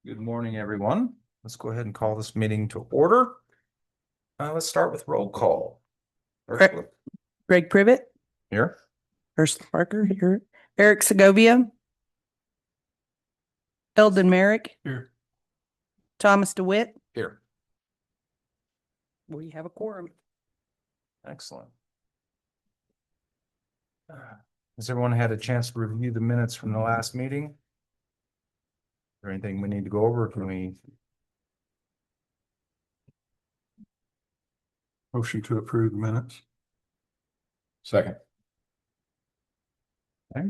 Good morning, everyone. Let's go ahead and call this meeting to order. Let's start with roll call. Greg Privet, Here. Ursula Parker here, Eric Segovia, Eldon Merrick, Here. Thomas DeWitt. Here. We have a quorum. Excellent. Has everyone had a chance to review the minutes from the last meeting? Is there anything we need to go over? Can we? Motion to approve the minutes. Second. Okay.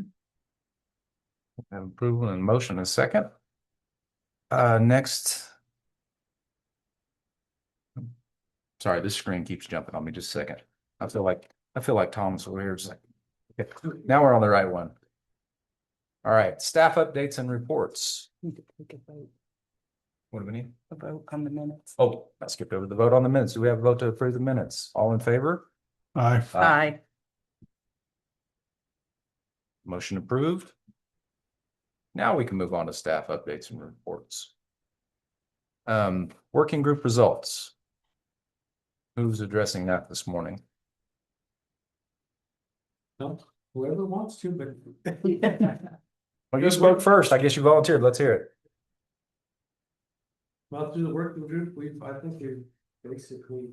Have approval and motion in a second. Next. Sorry, this screen keeps jumping on me just a second. I feel like Thomas over here is like, okay, now we're on the right one. All right, staff updates and reports. Need to take a vote, What do we need? a vote on the minutes. Oh, I skipped over the vote on the minutes. Do we have a vote to approve the minutes? All in favor? Aye. Aye. Motion approved. Now we can move on to staff updates and reports. Working group results. Who's addressing that this morning? Whoever wants to, but. Well, you spoke first. I guess you volunteered. Let's hear it. Well, through the working group, I think we basically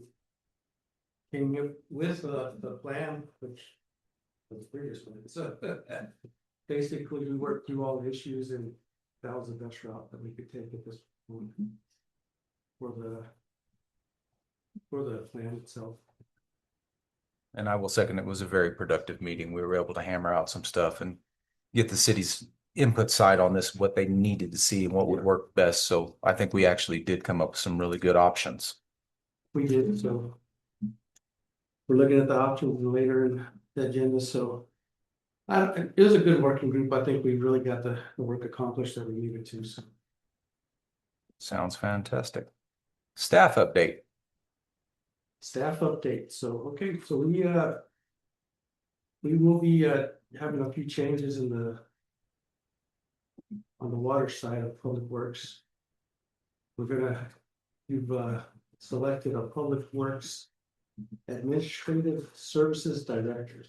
came up with the plan, which was the previous one. So basically, we worked through all the issues and that was the best route that we could take at this point for the plan itself. And I will second, it was a very productive meeting. We were able to hammer out some stuff and get the city's input side on this, what they needed to see and what would work best. So I think we actually did come up with some really good options. We did, so. We're looking at the options later in the agenda, so. It was a good working group. I think we really got the work accomplished that we needed to, so. Sounds fantastic. Staff update. Staff update, so, okay, so we will be having a few changes in on the water side of Public Works. We've selected a Public Works Administrative Services Director.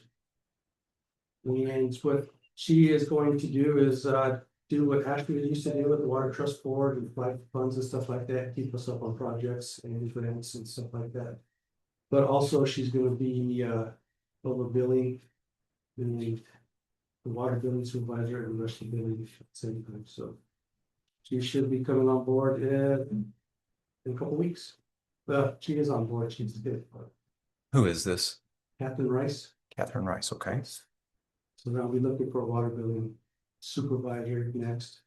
And what she is going to do is do what Ashley used to do with the Water Trust Board and flag funds and stuff like that, keep us up on projects and grants and stuff like that. But also she's gonna be over billing the water billing supervisor and the rest of the billing at the same time, so. She should be coming on board in a couple weeks. Well, she is on board, she's good. Who is this? Captain Rice, Catherine Rice. Okay. so now we're looking for a water billing supervisor next.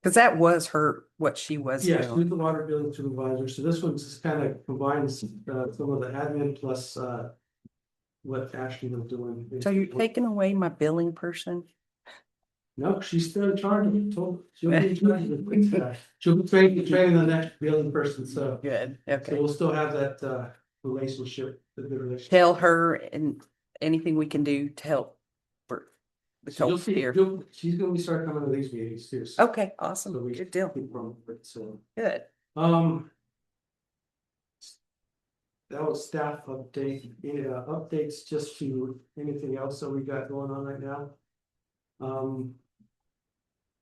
Cause that was what she was Yeah, doing. she's the water billing supervisor, so this one just kind of combines some of the admin plus what Ashley was doing. So you're taking away my billing person? No, she's still in charge. She'll be in charge of the she'll be training the next billing person, so. Good, So okay. we'll still have that relationship, the good relationship. Tell her and anything we can do to help for the So you'll cold see, here. she's gonna be starting coming to these meetings too. so- Okay, So awesome, we good deal, keep on with it, so. good. That was staff update, updates just to anything else that we got going on right now.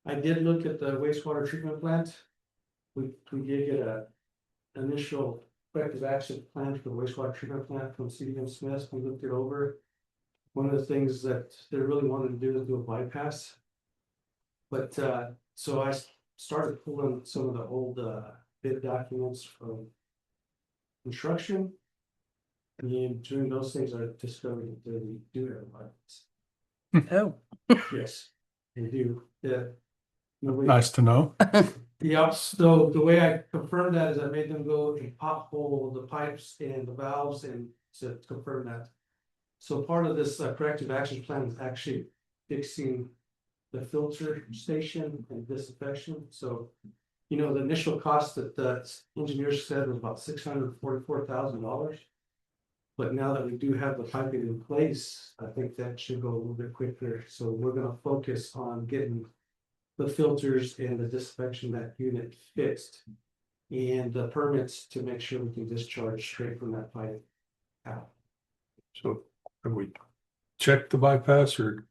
I did look at the wastewater treatment plant. We did get a initial corrective action plan for the wastewater treatment plant from CDM Smith. We looked it over. One of the things that they really wanted to do is do a bypass. But so I started pulling some of the old bid documents from construction. And during those things, I discovered that they do have a bypass. Oh, Yes, they do, yeah. Nobody- Nice to know. Yeah, so the way I confirmed that is I made them go and pothole the pipes and the valves and to confirm that. So part of this corrective action plan is actually fixing the filter station and disinfection, so. You know, the initial cost that the engineers said was about $644,000. But now that we do have the piping in place, I think that should go a little bit quicker, so we're gonna focus on getting the filters and the disinfection that unit fixed. And the permits to make sure we can discharge straight from that pipe out. So have we checked the bypass or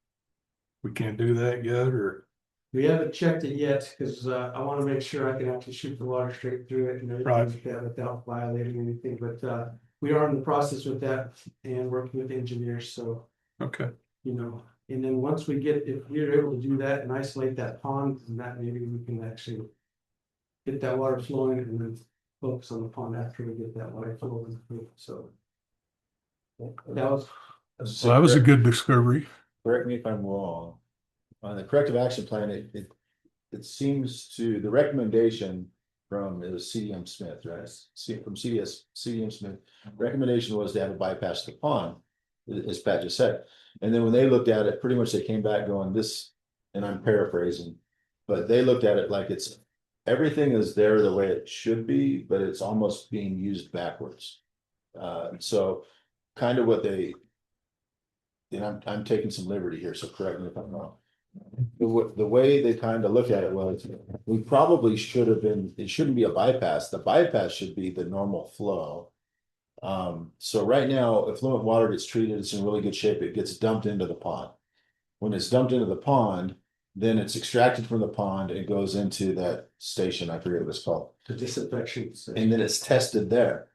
we can't do that yet or? We haven't checked it yet, because I want to make sure I can actually shoot the water straight through it and everything Right. like that without violating anything, but we are in the process with that and working with engineers, so. Okay, You know, and then once we get, if we're able to do that and isolate that pond, and that maybe we can actually. Get that water flowing and then focus on the pond after we get that water flowing, so. That was, so that was a good discovery. Correct me if I'm wrong. On the corrective action plan, it seems to, the recommendation from, it was CDM Smith, right? From CDM Smith, recommendation was to have a bypass the pond, as Pat just said. And then when they looked at it, pretty much they came back going this, and I'm paraphrasing, but they looked at it like it's, everything is there the way it should be, but it's almost being used backwards. So kind of what they, and I'm taking some liberty here, so correct me if I'm wrong. The way they kind of look at it was, we probably should have been, it shouldn't be a bypass. The bypass should be the normal flow. So right now, effluent water gets treated, it's in really good shape, it gets dumped into the pond. When it's dumped into the pond, then it's extracted from the pond and goes into that station, I forget what it's called. the disinfection. And then it's tested there.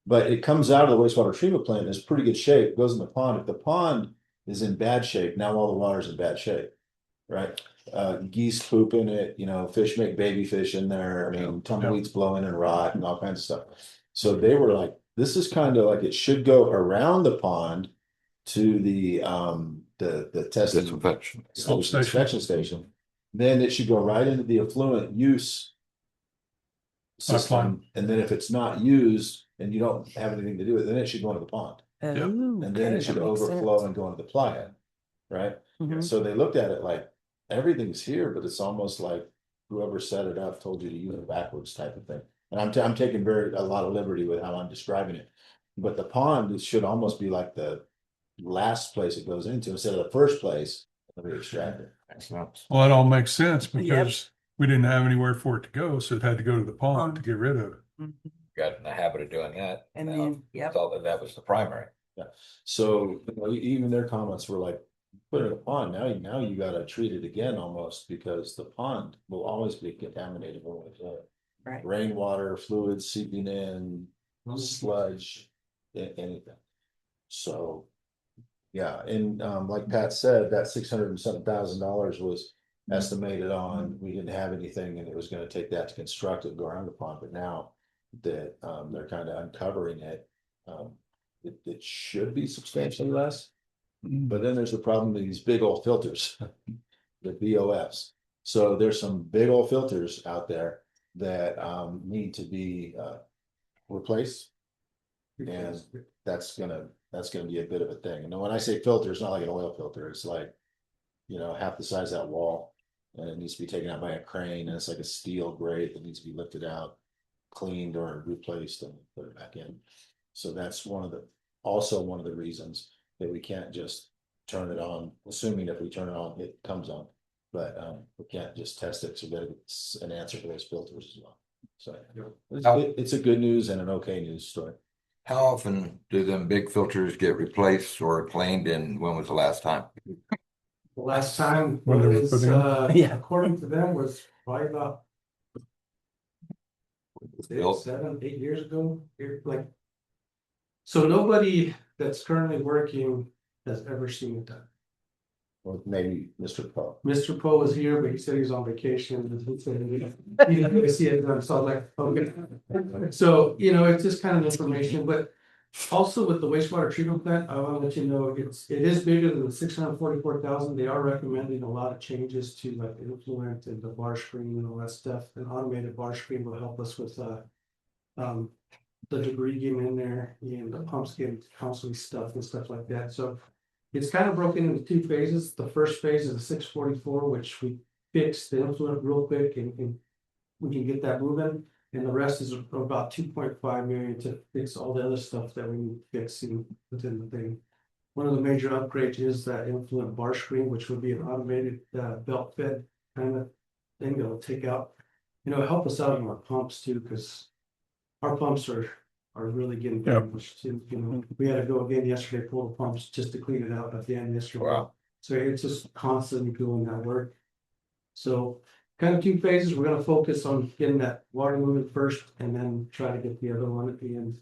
But it comes out of the wastewater treatment plant in this pretty good shape, goes in the pond. If the pond is in bad shape, now all the water's in bad shape. Right? Geese poop in it, you know, fish make baby fish in there, I mean, tumbleweeds blowing and rot and all kinds of stuff. So they were like, this is kind of like it should go around the pond to the testing Disinfection. inspection station. Then it should go right into the effluent use system, and then if it's not used and you don't have anything to do with it, then it should go into the pond. Oh, And then okay, it should that makes overflow sense. and go into the playa, right? Mhm. So they looked at it like, everything's here, but it's almost like whoever set it up told you to use it backwards type of thing. And I'm taking a lot of liberty with how I'm describing it. But the pond should almost be like the last place it goes into instead of the first place that we extract it. Well, that all makes sense because we didn't have anywhere for it to go, so it had to go to the pond to get rid of it. Mhm. Got in the habit of doing that. And then, yep. Thought that was the primary. So you know, even their comments were like, put it in a pond, now you gotta treat it again almost because the pond will always be contaminated when it's Right. rainwater, fluids seeping in, sludge, anything. So. Yeah, and like Pat said, that $607,000 was estimated on, we didn't have anything and it was gonna take that to construct it, go around the pond, but now that they're kind of uncovering it. It should be substantially less, but then there's the problem with these big old filters, the BOFs. So there's some big old filters out there that need to be replaced. And that's gonna be a bit of a thing. And when I say filter, it's not like an oil filter, it's like, you know, half the size of that wall. And it needs to be taken out by a crane, and it's like a steel grate that needs to be lifted out, cleaned or replaced and put it back in. So that's also one of the reasons that we can't just turn it on, assuming if we turn it on, it comes on. But we can't just test it, so we gotta get an answer for those filters as well. So it's a good news and an okay news story. How often do them big filters get replaced or cleaned, and when was the last time? The last time When they were was, put in? Yeah. according to them, was probably about Built? 7, 8 years ago, like. So nobody that's currently working has ever seen it done. Or maybe Mr. Poe. Mr. Poe was here, but he said he was on vacation, and he said he didn't see it done, so I was like, okay. So, you know, it's just kind of information, but also with the wastewater treatment plant, I want to let you know, it is bigger than the 644,000. They are recommending a lot of changes to like influent and the bar screen and all that stuff. An automated bar screen will help us with the debris getting in there and the pumps getting constantly stuffed and stuff like that, so. It's kind of broken into 2 phases. The first phase is a 644, which we fixed the influent real quick and we can get that moving. And the rest is about 2.5 million to fix all the other stuff that we need fixing within the thing. One of the major upgrades is that influent bar screen, which would be an automated belt fed kind of then go take out, help us out on our pumps too, because our pumps are really getting Yep. damaged too, we had to go again yesterday, pull the pumps just to clean it out at the end yesterday. Wow. So it's just constantly doing that work. So kind of two phases, we're gonna focus on getting that water moving first and then try to get the other one at the end.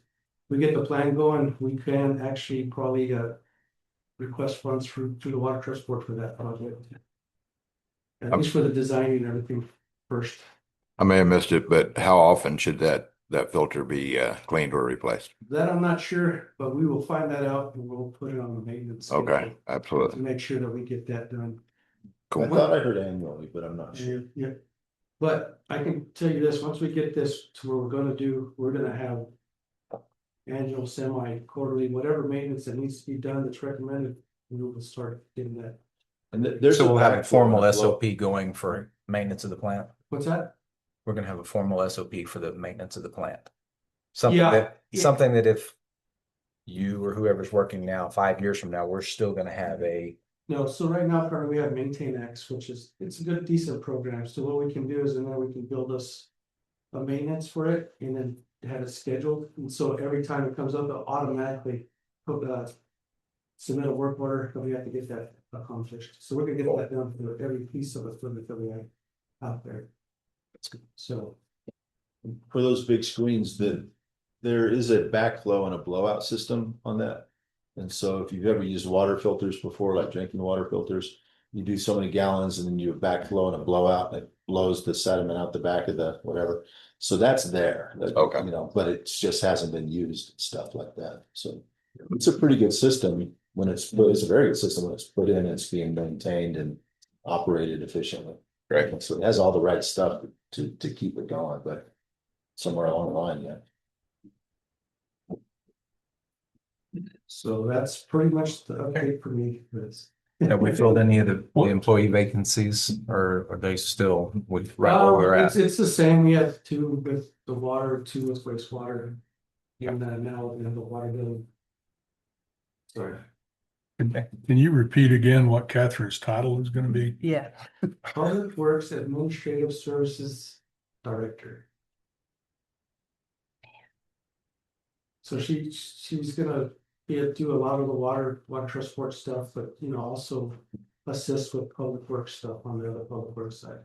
We get the plan going, we can actually probably request funds through the water trust board for that project. At least for the designing and everything first. I may have missed it, but how often should that filter be cleaned or replaced? That I'm not sure, but we will find that out and we'll put it on the maintenance. Okay, schedule To absolutely. make sure that we get that done. I Cool. thought I heard annually, but I'm not sure. Yeah. But I can tell you this, once we get this to where we're gonna have. Annual, semi, quarterly, whatever maintenance that needs to be done that's recommended, we will start getting that. And there's. So we'll have a backflow formal and a flow- SOP going for maintenance of the plant. What's that? We're gonna have a formal SOP for the maintenance of the plant. Something Yeah. something that if you or whoever's working now, 5 years from now, we're still gonna have a, No, so right now, currently we have Maintain X, which is, it's a good, decent program, so what we can do is, in there we can build us. A maintenance for it and then have it scheduled, and so every time it comes up, it'll automatically. Submit a work order, and we have to get that accomplished, so we're gonna get that done for every piece of equipment that we have out there. That's good. So, For those big screens, there is a backflow and a blowout system on that. And so if you've ever used water filters before, like drinking water filters, you do so many gallons and then you have backflow and a blowout, and it blows the sediment out the back of the whatever. So that's there. Okay. But it just hasn't been used, and stuff like that. So it's a pretty good system when it's a very good system when it's put in, and it's being maintained and operated efficiently. Great. So it has all the right stuff to keep it going, but somewhere along the line, yeah. so that's pretty much the update for me, Chris. have we filled any of the employee vacancies, or are they still with right where we're at? It's the same, we have two with the water, two with wastewater. And now we have the water bill. Sorry. Can you repeat again what Catherine's title is gonna be? Yeah, Public Works Administrative Services Director. So she's gonna do a lot of the water trust board stuff, but also assist with public works stuff on the other public works side.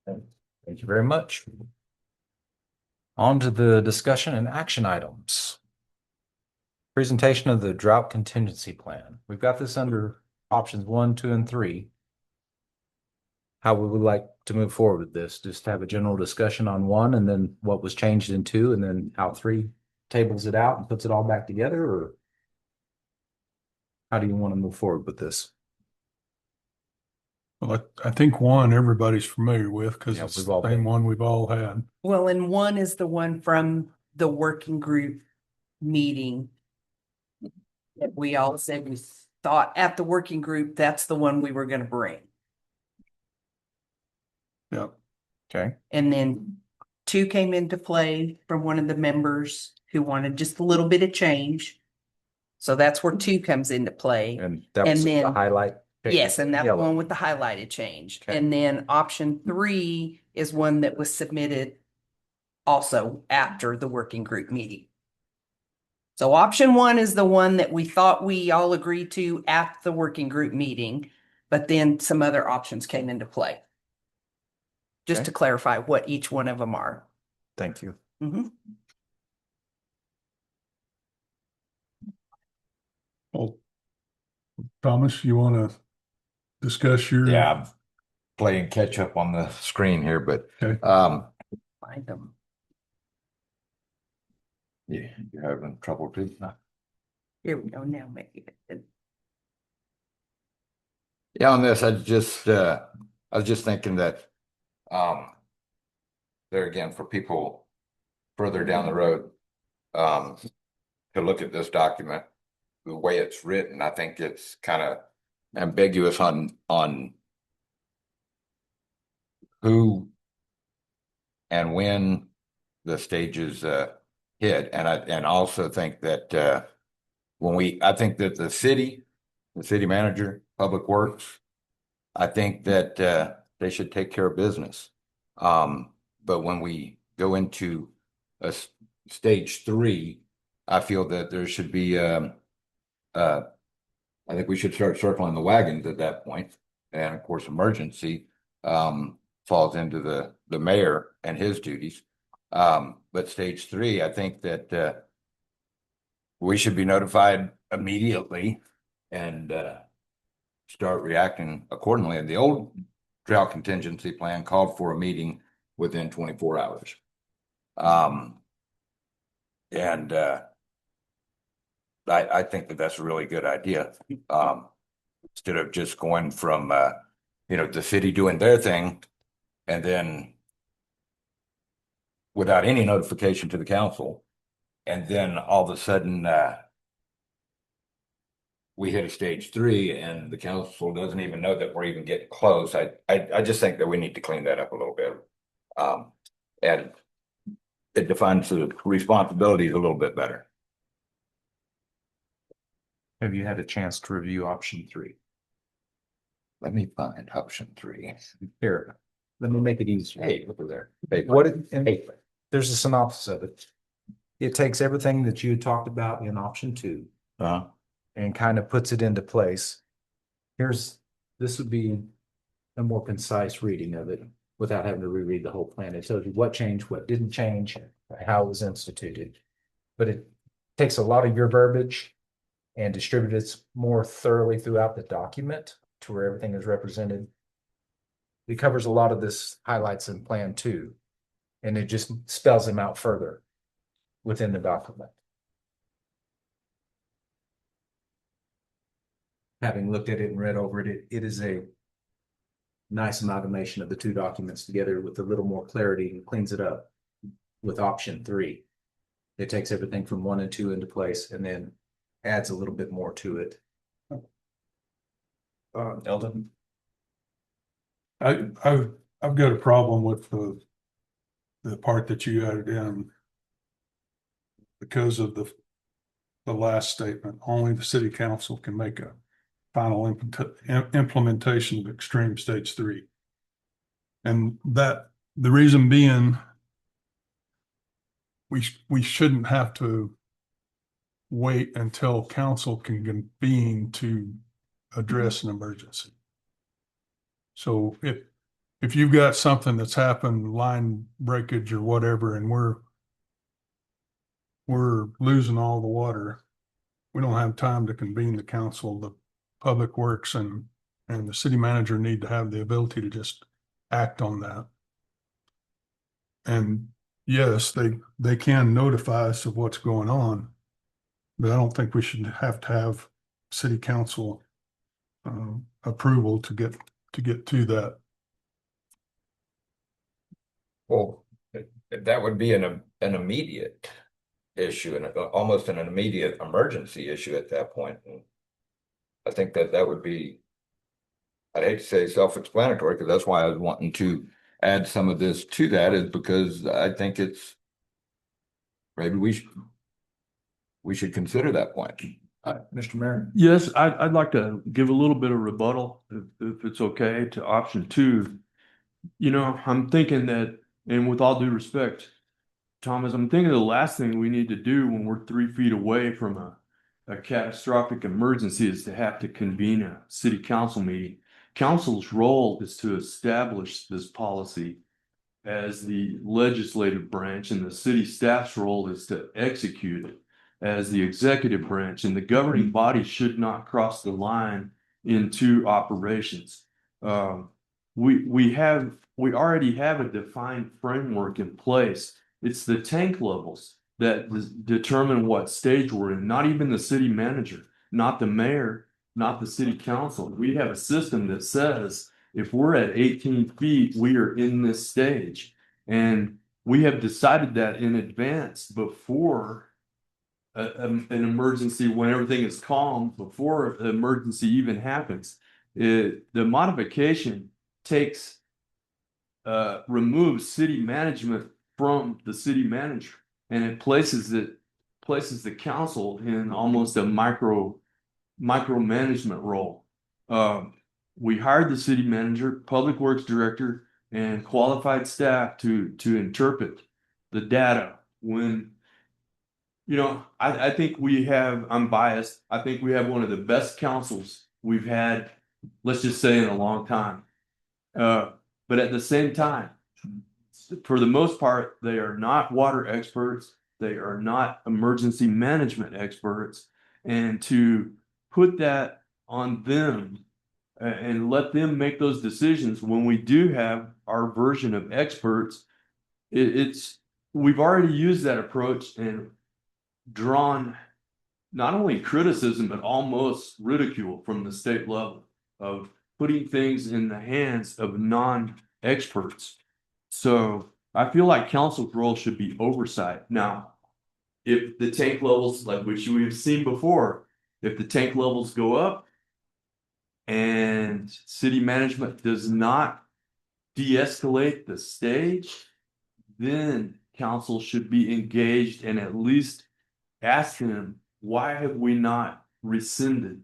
Thank you very much. On to the discussion and action items. Presentation of the drought contingency plan. We've got this under options 1, 2, and 3. How we would like to move forward with this, just have a general discussion on 1 and then what was changed in 2 and then how 3 tables it out and puts it all back together, or how do you want to move forward with this? Well, I think one everybody's familiar with because Yeah, it's we've the all same been- one we've all had. well, and one is the one from the working group meeting. That we all said we thought at the working group, that's the one we were gonna bring. Yeah. Okay, And then 2 came into play from one of the members who wanted just a little bit of change. So that's where 2 comes into play. and that And was the then- highlight. Yes, and that's the Yellow. one with the highlighted change. Okay. And then option 3 is one that was submitted also after the working group meeting. So option 1 is the one that we thought we all agreed to at the working group meeting, but then some other options came into play. Just Okay. to clarify what each one of them are. Thank you. Mhm. Well, Thomas, you want to discuss your? Yeah, I'm playing catch up on the screen here, but Okay. Find them. yeah, you're having trouble too. Here we go now, maybe. Yeah, on this, I was just thinking that, there again, for people further down the road, to look at this document, the way it's written, I think it's kind of ambiguous on who and when the stages, hit. And I also think that, I think that the city manager, Public Works, I think that they should take care of business. But when we go into stage 3, I feel that there should be I think we should start circling the wagons at that point. And of course, emergency falls into the mayor and his duties. But stage 3, I think that we should be notified immediately and start reacting accordingly. And the old drought contingency plan called for a meeting within 24 hours. And I think that that's a really good idea. Instead of just going from, the city doing their thing and then without any notification to the council. And then all of a sudden, we hit a stage 3 and the council doesn't even know that we're even getting close. I just think that we need to clean that up a little bit. And it defines the responsibilities a little bit better. Have you had a chance to review option 3? Let me find option 3. Here, let me make it easier. Hey, look at there. Hey, And there's a synopsis of it. It takes everything that you talked about in option 2 and kind of puts it into place. This would be a more concise reading of it without having to reread the whole plan. It tells you what changed, what didn't change, how it was instituted. But it takes a lot of your verbiage and distributes it more thoroughly throughout the document to where everything is represented. It covers a lot of this highlights in plan 2, and it just spells them out further within the document. Having looked at it and read over it, it is a nice amalgamation of the 2 documents together with a little more clarity and cleans it up with option 3. It takes everything from 1 and 2 into place and then adds a little bit more to it. Eldon? I've got a problem with the part that you added in because of the last statement. Only the city council can make a final implementation of extreme stage 3. And that the reason being, we shouldn't have to wait until council can convene to address an emergency. So if you've got something that's happened, line breakage or whatever, and we're losing all the water, we don't have time to convene the council. The public works and the city manager need to have the ability to just act on that. And yes, they can notify us of what's going on, but I don't think we should have to have city council approval to get to that. Well, that would be an immediate issue and almost an immediate emergency issue at that point. And I think that would be, I'd hate to say self-explanatory, because that's why I was wanting to add some of this to that, is because I think it's maybe we should consider that point. Mr. Mayor? Yes, I'd like to give a little bit of rebuttal, if it's okay, to option 2. I'm thinking that, and with all due respect, Thomas, I'm thinking the last thing we need to do when we're 3 feet away from a catastrophic emergency is to have to convene a city council meeting. Council's role is to establish this policy as the legislative branch, and the city staff's role is to execute it as the executive branch, and the governing body should not cross the line into operations. We already have a defined framework in place. It's the tank levels that determine what stage we're in, not even the city manager, not the mayor, not the city council. We have a system that says if we're at 18 feet, we are in this stage. And we have decided that in advance before an emergency, when everything is calm, before the emergency even happens. The modification removes city management from the city manager, and it places the council in almost a micromanagement role. we hired the city manager, public works director, and qualified staff to interpret the data when, I think we have, I'm biased, I think we have one of the best councils we've had, let's just say, in a long time. But at the same time, for the most part, they are not water experts. They are not emergency management experts. And to put that on them and let them make those decisions when we do have our version of experts, we've already used that approach and drawn not only criticism, but almost ridicule from the state level of putting things in the hands of non-experts. So I feel like council's role should be oversight. Now, if the tank levels, like which we've seen before, if the tank levels go up and city management does not de-escalate the stage, then council should be engaged and at least ask them, why have we not rescinded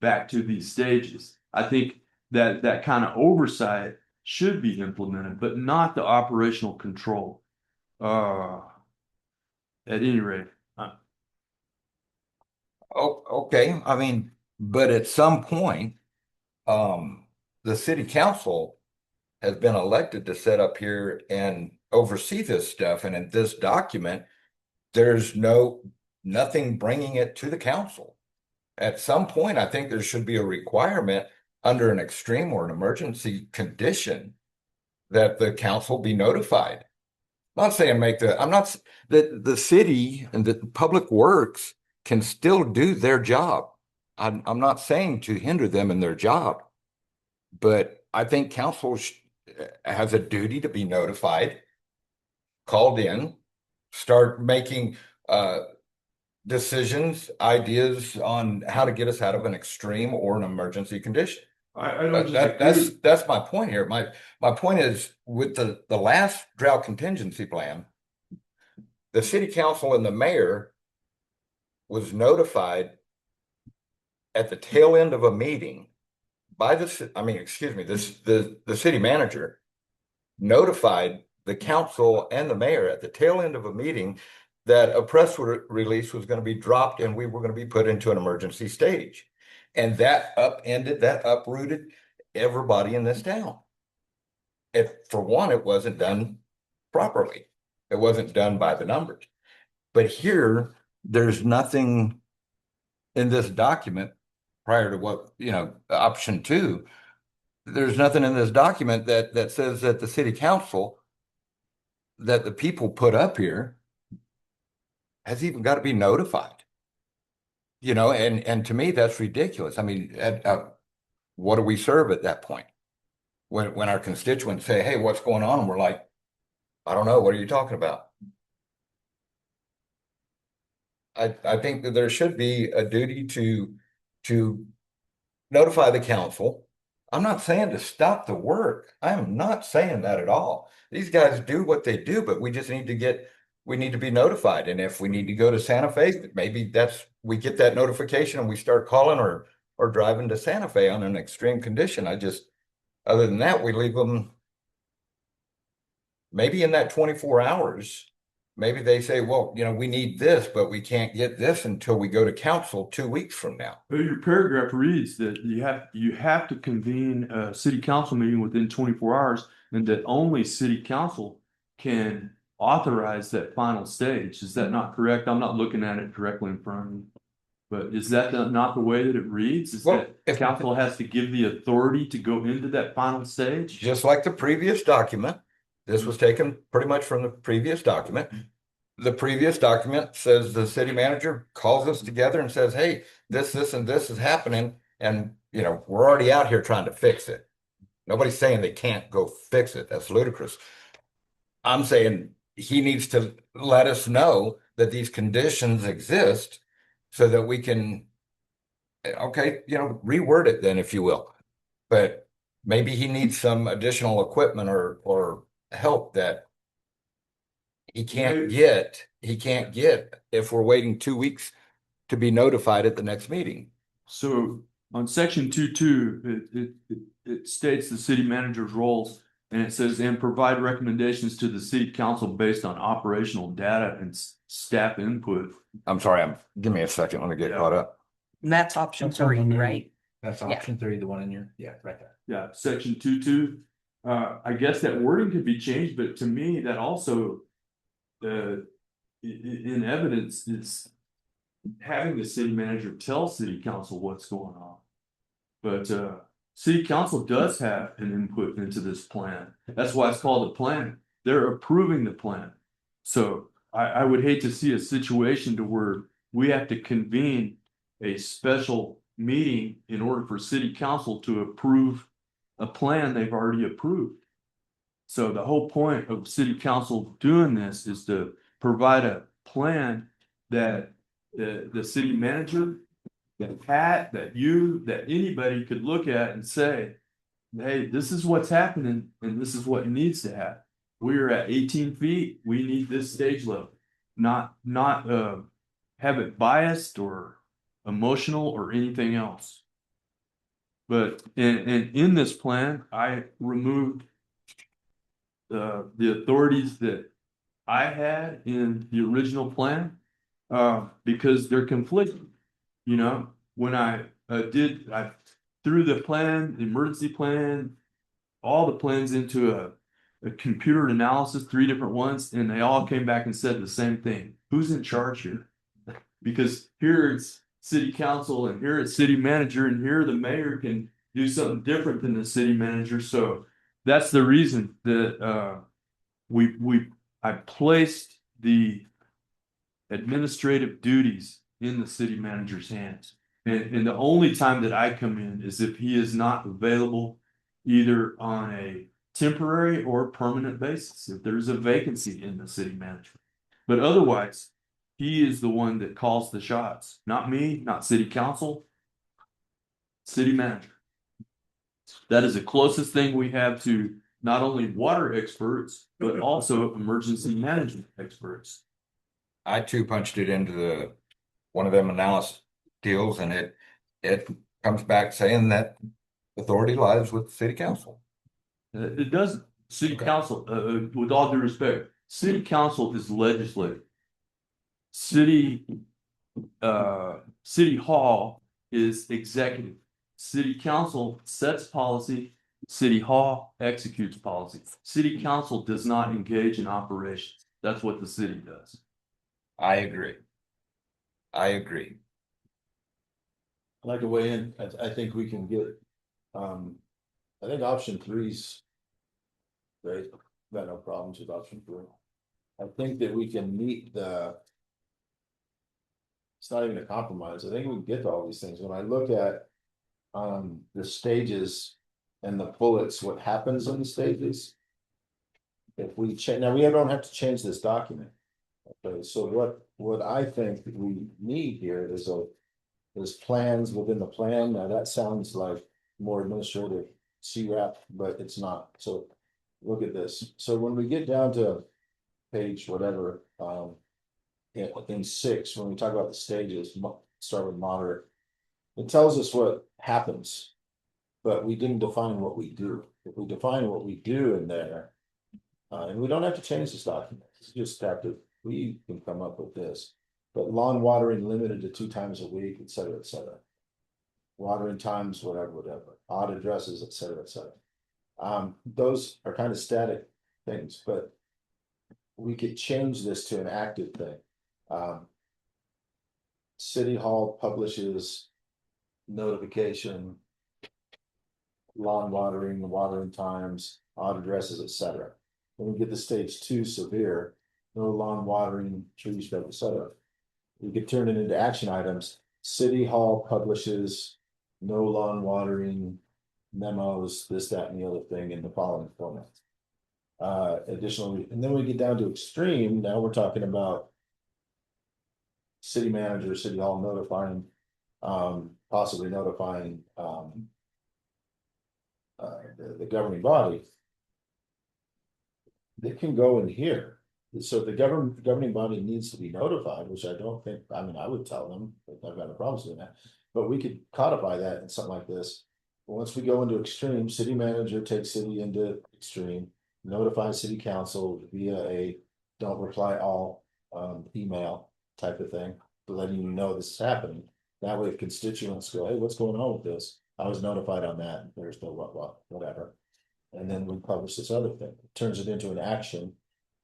back to these stages? I think that kind of oversight should be implemented, but not the operational control. At any rate, Oh, okay. I mean, but at some point, the city council has been elected to set up here and oversee this stuff. And in this document, there's nothing bringing it to the council. At some point, I think there should be a requirement under an extreme or an emergency condition that the council be notified. I'm not saying that the city and the public works can still do their job. I'm not saying to hinder them in their job, but I think council has a duty to be notified, called in, start making decisions, ideas on how to get us out of an extreme or an emergency condition. I don't disagree. That's my point here. My point is with the last drought contingency plan, the city council and the mayor was notified at the tail end of a meeting by the city manager notified the council and the mayor at the tail end of a meeting that a press release was going to be dropped and we were going to be put into an emergency stage. And that uprooted everybody in this town. For one, it wasn't done properly. It wasn't done by the numbers. But here, there's nothing in this document prior to option 2. There's nothing in this document that says that the city council, that the people put up here, has even got to be notified. And to me, that's ridiculous. I mean, what do we serve at that point? When our constituents say, hey, what's going on? And we're like, I don't know. What are you talking about? I think that there should be a duty to notify the council. I'm not saying to stop the work. I am not saying that at all. These guys do what they do, but we just need to be notified. And if we need to go to Santa Fe, maybe we get that notification and we start calling or driving to Santa Fe on an extreme condition. Other than that, we leave them maybe in that 24 hours. Maybe they say, well, we need this, but we can't get this until we go to council 2 weeks from now. Your paragraph reads that you have to convene a city council meeting within 24 hours and that only city council can authorize that final stage. Is that not correct? I'm not looking at it directly in front of me. But is that not the way that it reads? Is that if council has to give the authority to go into that final stage? Just like the previous document, this was taken pretty much from the previous document. The previous document says the city manager calls us together and says, hey, this, and this is happening. And, we're already out here trying to fix it. Nobody's saying they can't go fix it. That's ludicrous. I'm saying he needs to let us know that these conditions exist so that we can, reword it then, if you will. But maybe he needs some additional equipment or help that he can't get if we're waiting 2 weeks to be notified at the next meeting. So on section 2.2, it states the city manager's roles. And it says, and provide recommendations to the city council based on operational data and staff input. I'm sorry, give me a second, let me get Yeah. caught up. And that's option That's on the three, new- right? That's Yeah. option three, the one in your, yeah, right there. Yeah, section 2.2. I guess that wording could be changed, but to me, that also, in evidence is having the city manager tell city council what's going on. But, city council does have an input into this plan. That's why it's called a plan. They're approving the plan. So I would hate to see a situation to where we have to convene a special meeting in order for city council to approve a plan they've already approved. So the whole point of city council doing this is to provide a plan that the city manager, that Pat, that you, that anybody could look at and say, hey, this is what's happening and this is what needs to happen. We're at 18 feet, we need this stage level, not have it biased or emotional or anything else. But in this plan, I removed the authorities that I had in the original plan, because they're conflicting. You know, when I threw the plan, the emergency plan, all the plans into a computer analysis, 3 different ones, and they all came back and said the same thing. Who's in charge here? Because here it's city council and here it's city manager and here the mayor can do something different than the city manager. So that's the reason that I placed the administrative duties in the city manager's hands. And the only time that I come in is if he is not available either on a temporary or permanent basis, if there's a vacancy in the city manager. But otherwise, he is the one that calls the shots, not me, not city council, city manager. That is the closest thing we have to not only water experts, but also emergency management experts. I too punched it into one of them analysis deals and it comes back saying that authority lies with the city council. It doesn't. City council, with all due respect, city council is legislative. City hall is executive. City council sets policy. City hall executes policy. City council does not engage in operations. That's what the city does. I agree. I'd like to weigh in. I think we can get, I think option 3's great. Got no problems with option 3. I think that we can meet it's not even a compromise. I think we can get to all these things. When I look at the stages and the bullets, what happens in the stages. If we change, now we don't have to change this document. Okay, so what I think that we need here is plans within the plan. Now that sounds like more administrative CRAP, but it's not. So look at this. So when we get down to page whatever, in 6, when we talk about the stages, start with moderate. It tells us what happens, but we didn't define what we do. If we define what we do in there, and we don't have to change this document, we can come up with this. But lawn watering limited to 2 times a week, et cetera, et cetera. Watering times, whatever, odd addresses, et cetera, et cetera. Those are kind of static things, but we could change this to an active thing. City Hall publishes notification, lawn watering, watering times, odd addresses, et cetera. When we get to stage 2 severe, no lawn watering, trees, et cetera. We could turn it into action items. City Hall publishes no lawn watering memos, this, that, and the other thing in the following format. Additionally, and then we get down to extreme. Now we're talking about city manager, city hall notifying, possibly notifying the governing body. They can go in here. So the governing body needs to be notified, which I don't think, I mean, I would tell them, but I've got no problems with that. but we could codify that in something like this. Once we go into extreme, city manager takes city into extreme, notify city council via a don't reply all email type of thing, letting you know this is happening. That way constituents go, hey, what's going on with this? I was notified on that, there's no whatever. And then we publish this other thing, it turns it into an action.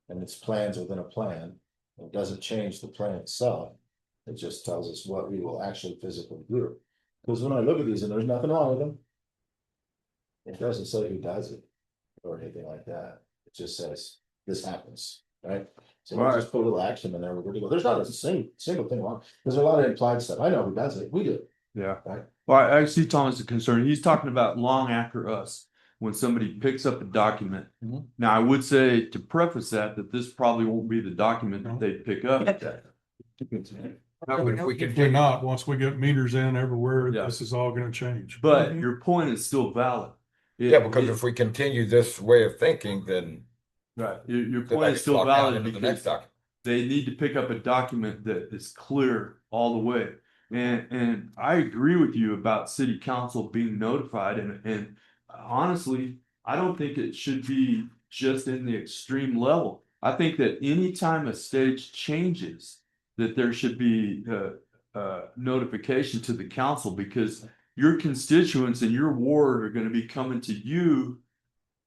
And it's plans within a plan, it doesn't change the plan itself. It just tells us what we will actually physically do. Because when I look at these and there's nothing wrong with them. It doesn't say who does it or anything like that. It just says this happens, right? So we just put a little action in there. We're gonna go. There's not a single thing wrong. There's a lot of implied stuff. I know who does it. We do. Yeah. Right. Well, I see Thomas' concern. He's talking about long after us, when somebody picks up a document. Mhm. Now, I would say to preface that this probably won't be the document that they pick up. But if we If can we're not, once we get meters in everywhere, Yeah. this is all gonna change. But your point is still valid. Yeah, because if we continue this way of thinking, then Right, your the point is next still lock down valid into the next because document. they need to pick up a document that is clear all the way. And I agree with you about city council being notified and honestly, I don't think it should be just in the extreme level. I think that anytime a stage changes, that there should be notification to the council because your constituents in your ward are gonna be coming to you.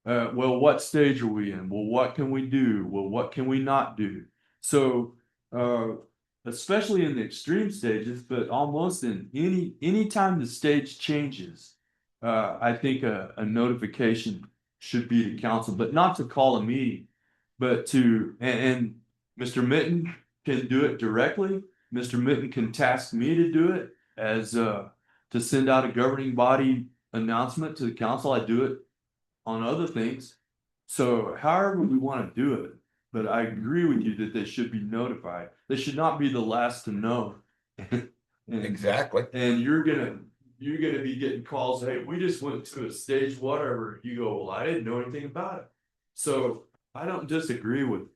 Well, what stage are we in? Well, what can we do? Well, what can we not do? So, especially in the extreme stages, but almost in anytime the stage changes, I think a notification should be to council, but not to call a meeting, but and Mr. Mitten can do it directly. Mr. Mitten can task me to do it as to send out a governing body announcement to the council. I do it on other things. So however we want to do it, but I agree with you that they should be notified. They should not be the last to know. And- Exactly. And you're gonna be getting calls, hey, we just went to a stage, whatever. You go, well, I didn't know anything about it. So I don't disagree with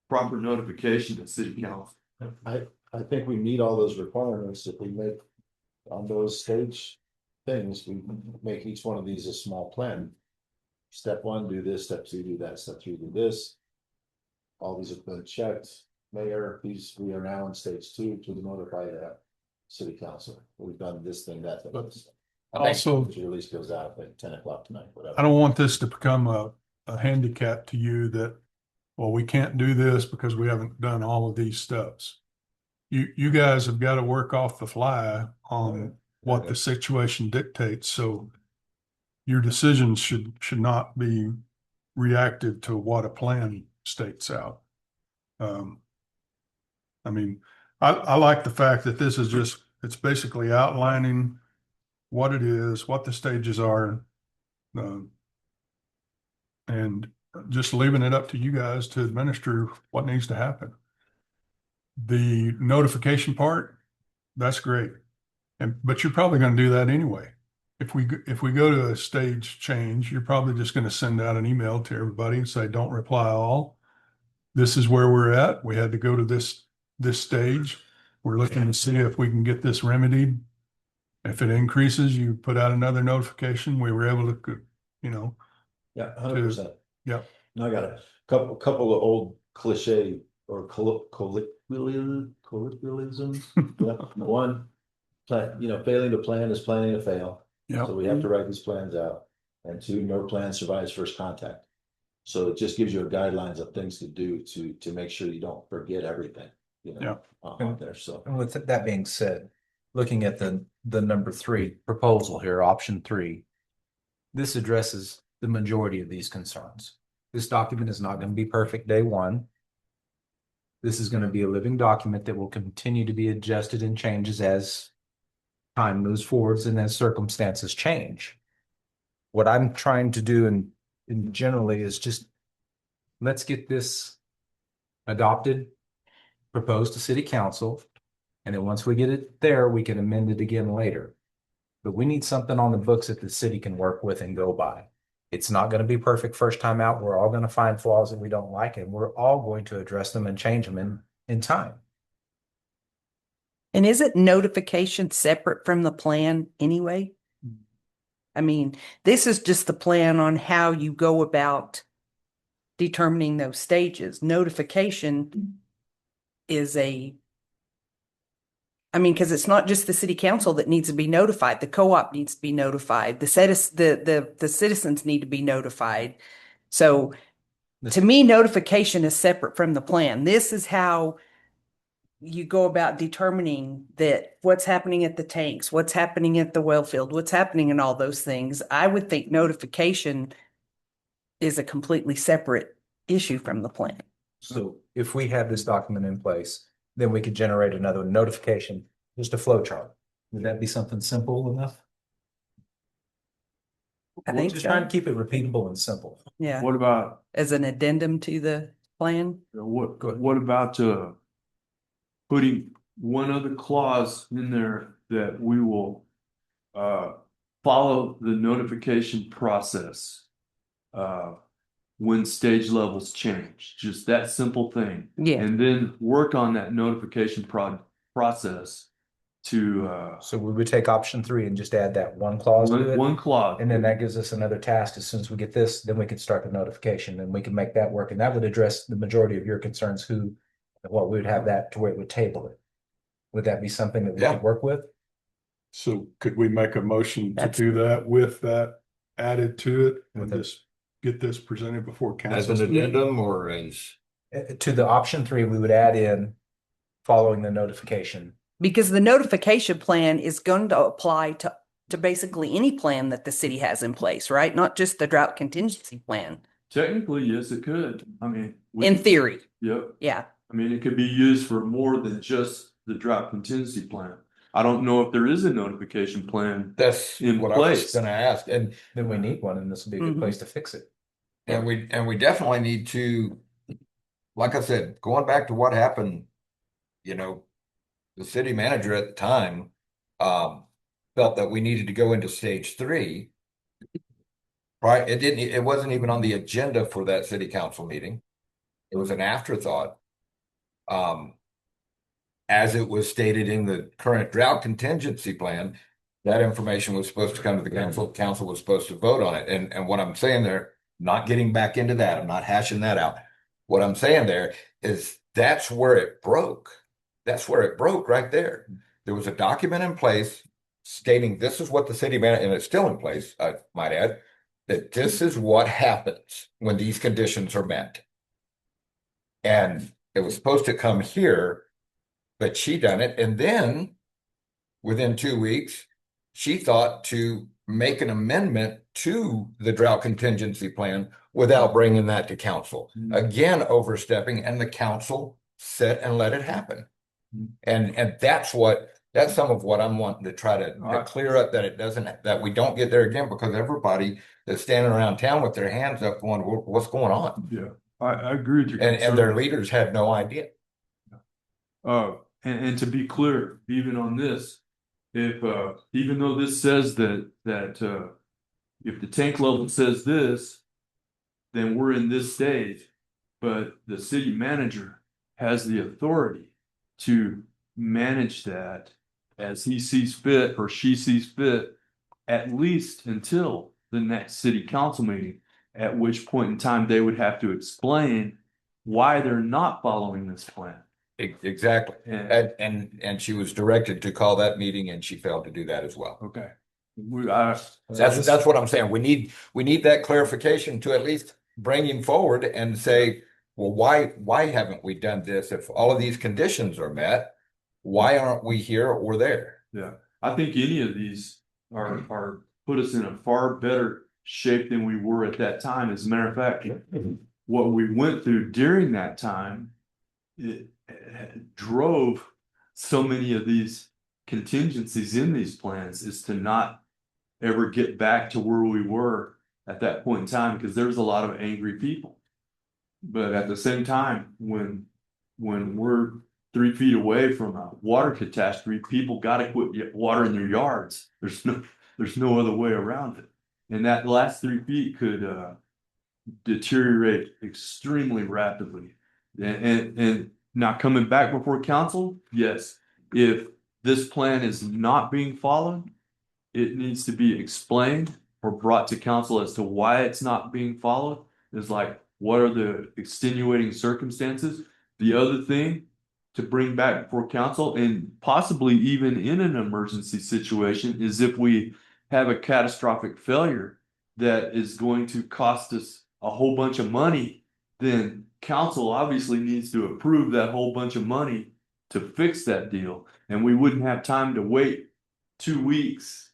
proper notification to city council. I think we meet all those requirements if we make on those stage things, we make each one of these a small plan. Step one, do this, step two, do that, step three, do this. All these have been checked. Mayor, we are now in stage two to notify the city council. We've done this thing, that thing. this thing. Also, Which release goes out at like 10 o'clock tonight, whatever. I don't want this to become a handicap to you that, well, we can't do this because we haven't done all of these steps. You guys have got to work off the fly on what the situation dictates, so your decisions should not be reactive to what a plan states out. I mean, I like the fact that this is just, it's basically outlining what it is, what the stages are, and just leaving it up to you guys to administer what needs to happen. The notification part, that's great. But you're probably going to do that anyway. If we go to a stage change, you're probably just going to send out an email to everybody and say, don't reply all. This is where we're at. We had to go to this stage. We're looking to see if we can get this remedied. If it increases, you put out another notification. We were able to, Yeah, 100%. Yep. I got a couple of old cliche or colloquialisms. Yeah. One, failing to plan is planning to fail. Yep. So we have to write these plans out. And two, no plan survives first contact. So it just gives you a guidelines of things to do to make sure you don't forget everything, on there. So And with that being said, looking at the number 3 proposal here, option 3, this addresses the majority of these concerns. This document is not going to be perfect day one. This is going to be a living document that will continue to be adjusted and changes as time moves forwards and as circumstances change. What I'm trying to do and generally is just let's get this adopted, proposed to city council, and then once we get it there, we can amend it again later. But we need something on the books that the city can work with and go by. It's not going to be perfect first time out. We're all going to find flaws that we don't like, and we're all going to address them and change them in time. And isn't notification separate from the plan anyway? I mean, this is just the plan on how you go about determining those stages. Notification is because it's not just the city council that needs to be notified. The co-op needs to be notified. The citizens need to be notified. So to me, notification is separate from the plan. This is how you go about determining that what's happening at the tanks, what's happening at the well field, what's happening in all those things. I would think notification is a completely separate issue from the plan. So if we have this document in place, then we could generate another notification, just a flow chart. Would that be something simple enough? I We're think just so. trying to keep it repeatable and simple. Yeah, What about, as an addendum to the plan. what about, putting one other clause in there that we will, follow the notification process, when stage levels change, just that simple thing. Yeah, And then work on that notification process to, So we would take option 3 and just add that one clause to it. one clause. And then that gives us another task. As soon as we get this, then we can start the notification and we can make that work. And that would address the majority of your concerns, what we would have that to where it would table it. Would that be something that we Yeah. could work with? So could we make a motion to That's- do that with that added to it and With it. just get this presented before As council? an addendum or as? To the option 3, we would add in following the notification. because the notification plan is going to apply to basically any plan that the city has in place, right? Not just the drought contingency plan, Technically, yes, it could. I mean. in theory. Yep. Yeah. I mean, it could be used for more than just the drought contingency plan. I don't know if there is a notification plan. That's In what I was place. gonna ask, and Then we need one and this would be a good Mhm. place to fix it. we definitely need to, like I said, going back to what happened, the city manager at the time felt that we needed to go into stage 3. Right? It wasn't even on the agenda for that city council meeting. It was an afterthought. As it was stated in the current drought contingency plan, that information was supposed to come to the council. Council was supposed to vote on it. And what I'm saying there, not getting back into that, I'm not hashing that out. What I'm saying there is that's where it broke. That's where it broke right there. There was a document in place stating this is what the city manager, and it's still in place, I might add, that this is what happens when these conditions are met. And it was supposed to come here, but she done it. And then within 2 weeks, she thought to make an amendment to the drought contingency plan without bringing that to council. Again, overstepping, and the council set and let it happen. And that's some of what I'm wanting to try to clear up, that it doesn't, that we don't get there again, because everybody that's standing around town with their hands up going, what's going on? Yeah, I agree with you. And their leaders have no idea. And to be clear, even on this, if even though this says that if the tank level says this, then we're in this stage, but the city manager has the authority to manage that as he sees fit or she sees fit, at least until the next city council meeting, at which point in time they would have to explain why they're not following this plan. Exactly. And she was directed to call that meeting, and she failed to do that as well. Okay. That's what I'm saying. We need that clarification to at least bring him forward and say, well, why haven't we done this? If all of these conditions are met, why aren't we here or there? Yeah, I think any of these are put us in a far better shape than we were at that time. As a matter of fact, what we went through during that time, it drove so many of these contingencies in these plans, is to not ever get back to where we were at that point in time, because there's a lot of angry people. But at the same time, when we're 3 feet away from a water catastrophe, people got to quit watering their yards. There's no other way around it. And that last 3 feet could deteriorate extremely rapidly. And not coming back before council, yes. If this plan is not being followed, it needs to be explained or brought to council as to why it's not being followed. Is like, what are the extenuating circumstances? The other thing to bring back before council, and possibly even in an emergency situation, is if we have a catastrophic failure that is going to cost us a whole bunch of money, then council obviously needs to approve that whole bunch of money to fix that deal. And we wouldn't have time to wait 2 weeks.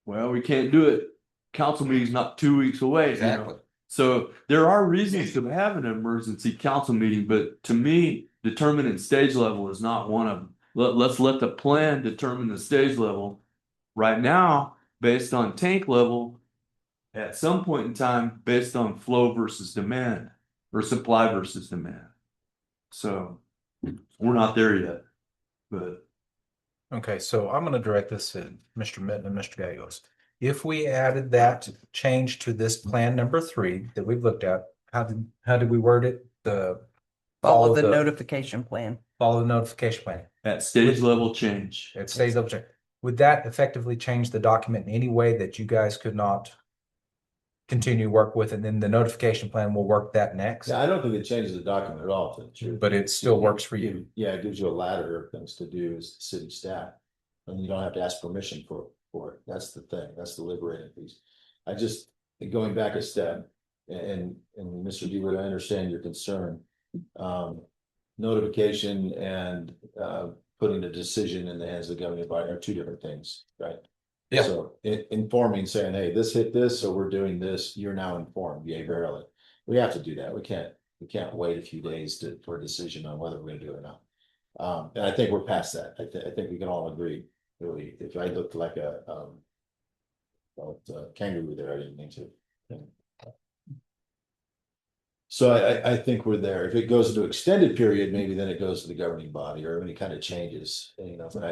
Well, we can't do it. Council meeting's not 2 weeks away. you know? Exactly. So there are reasons to have an emergency council meeting, but to me, determining stage level is not one of them. Let's let the plan determine the stage level. Right now, based on tank level, at some point in time, based on flow versus demand or supply versus demand. So we're not there yet, but Okay, so I'm gonna direct this to Mr. Mitten and Mr. Gallegos. If we added that change to this plan number 3 that we've looked at, how did we word it? Follow the notification plan. Follow the notification plan. at stage level change. It stays double check. Would that effectively change the document in any way that you guys could not continue work with, and then the notification plan will work that next? Yeah, I don't think it changes the document at all, to the truth. But it still works for you. Yeah, it gives you a ladder of things to do as city staff. And you don't have to ask permission for it. That's the thing. That's the liberating piece. I just, going back a step, and Mr. DeWitt, I understand your concern. Notification and putting a decision in the hands of the governing body are two different things, right? Yeah. So informing, saying, hey, this hit this, so we're doing this, you're now informed, yay, verily. We have to do that. We can't wait a few days for a decision on whether we're gonna do it or not. And I think we're past that. I think we can all agree, really, if I looked like a kangaroo there, I didn't mean to. So I think we're there. If it goes into extended period, maybe then it goes to the governing body or any kind of changes, but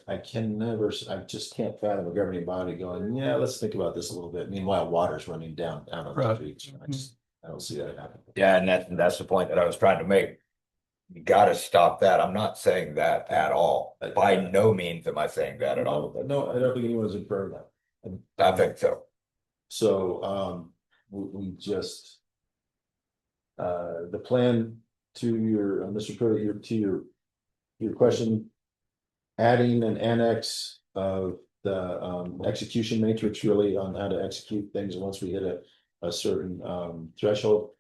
I can never, I just can't fathom a governing body going, yeah, let's think about this a little bit. Meanwhile, water's running down on the Right. streets. I don't see that happening. Yeah, and that's the point that I was trying to make. You gotta stop that. I'm not saying that at all. By no means am I saying that at all. No, I don't think anyone's inferred that. I think so. So, we just. The plan to your, Mr. Pruitt, to your question. Adding an annex of the execution matrix really on how to execute things once we hit a certain threshold.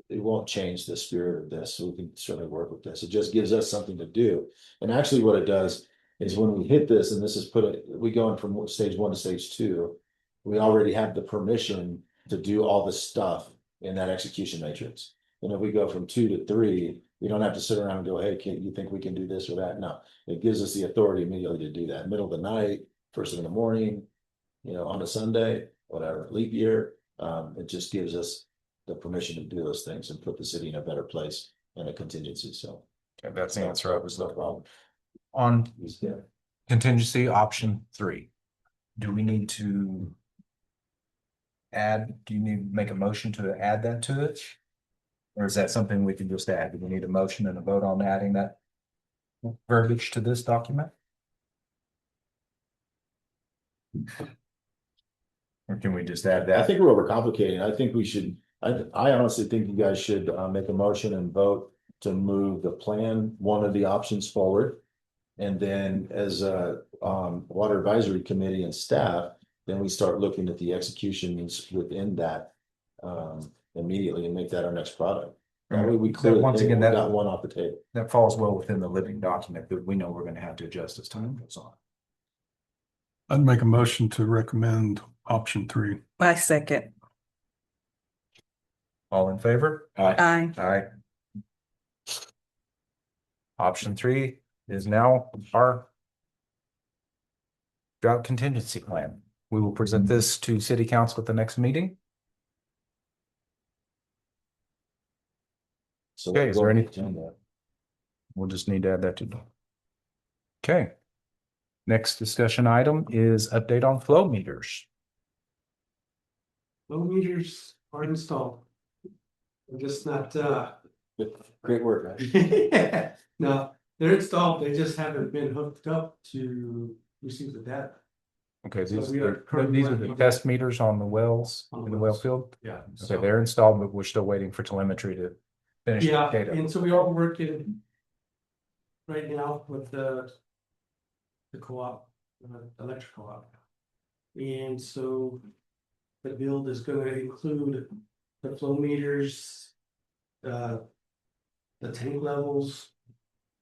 It won't change the spirit of this, so we can certainly work with this. It just gives us something to do. And actually what it does is when we hit this, and this is we going from stage 1 to stage 2, we already have the permission to do all the stuff in that execution matrix. And if we go from 2 to 3, we don't have to sit around and go, hey, you think we can do this or that? No, it gives us the authority immediately to do that. Middle of the night, first thing in the morning, on a Sunday, whatever, leap year. It just gives us the permission to do those things and put the city in a better place and a contingency. So Okay, that's the answer I was no looking problem. for. On Yeah. contingency option 3, do we need to do you need to make a motion to add that to it? Or is that something we can just add? Do we need a motion and a vote on adding that verbiage to this document? Or can we just add I that? think we're overcomplicating. I think we should, I honestly think you guys should make a motion and vote to move the plan, one of the options forward. And then as a water advisory committee and staff, then we start looking at the executions within that immediately and make that our next product. That way we clear, Once again, we got one off the table. That falls well within the living document that we know we're gonna have to adjust as time goes on. I'd make a motion to recommend option 3. I second. All in favor? Aye. Aye. Option 3 is now our drought contingency plan. We will present this to city council at the next meeting. So Okay, is there any- agenda. We'll just need to add that to. Okay. Next discussion item is update on flow meters. Flow meters are installed. I'm just not, Great work, man. no, They're installed, they just haven't been hooked up to receive the data. Okay, So these we are are, currently these are the running- test meters on the wells, On the in the well wells. field? Yeah. Okay, they're installed, but we're still waiting for telemetry to finish the Yeah, data. and so we are working right now with the co-op, electric co-op. And so the build is gonna include the flow meters, the tank levels,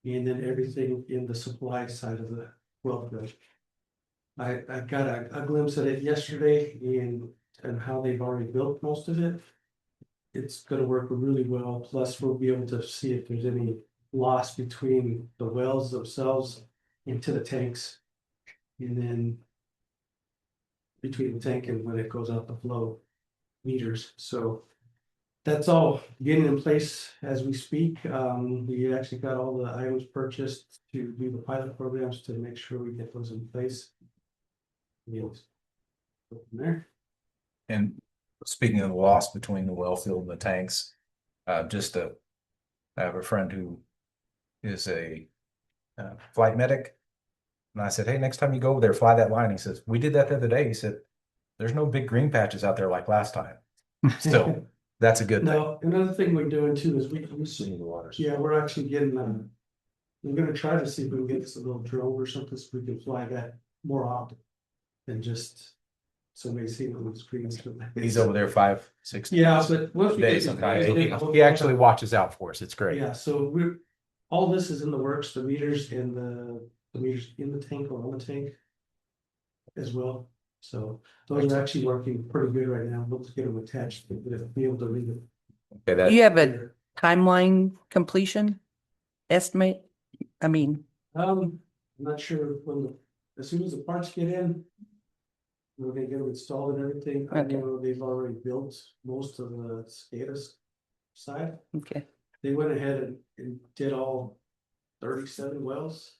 and then everything in the supply side of the well field. I got a glimpse at it yesterday and how they've already built most of it. It's gonna work really well, plus we'll be able to see if there's any loss between the wells themselves into the tanks. And then between the tank and when it goes out the flow meters, so. That's all getting in place as we speak. We actually got all the items purchased to do the pilot programs to make sure we get those in place. Yes. Go from there. And speaking of the loss between the well field and the tanks, I have a friend who is a flight medic. And I said, hey, next time you go over there, fly that line. He says, we did that the other day. He said, there's no big green patches out there like last time. So that's a good thing. Now, another thing we're doing too is we Seeing the water. yeah, we're actually getting, we're gonna try to see if we can get this a little drone or something so we can fly that more often. Than just somebody seeing it on the screen. He's over there 5, 6 Yeah, but once we get days. these Sometimes guys, he actually watches out for us. It's great. yeah, so we're, all this is in the works, the meters and the meters in the tank or on the tank. As well, so those are actually working pretty good right now, let's get them attached, to be able to read it. Okay, that You have a timeline completion estimate? I mean, I'm not sure as soon as the parts get in. We're gonna get them installed and everything, I Okay. know they've already built most of the SCADA side. okay, They went ahead and did all 37 wells